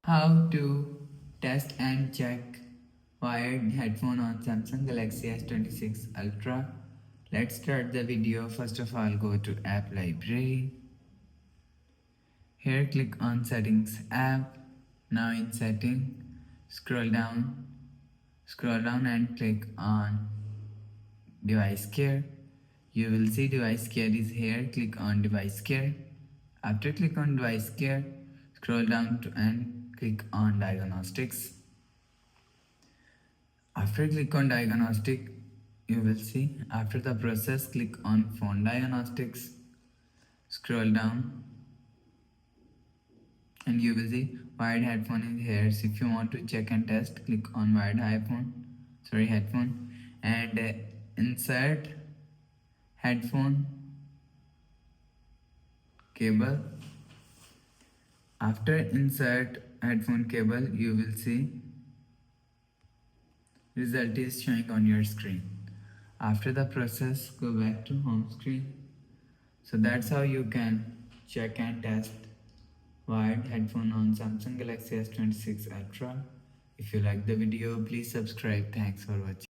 How to test and check wired headphone on Samsung Galaxy S26 Ultra. Let's start the video. First of all, go to App Library. Here click on Settings app. Now in Setting, scroll down and click on Device Care. You will see Device Care is here. Click on Device Care. After click on Device Care, scroll down and click on Diagnostics. After click on Diagnostic, you will see after the process, click on Phone Diagnostics. Scroll down and you will see wired headphone is here. So if you want to check and test, click on wired headphone and insert headphone cable. After insert headphone cable, you will see result is showing on your screen. After the process, go back to home screen. So that's how you can check and test wired headphone on Samsung Galaxy S26 Ultra. If you like the video, please subscribe. Thanks for watching.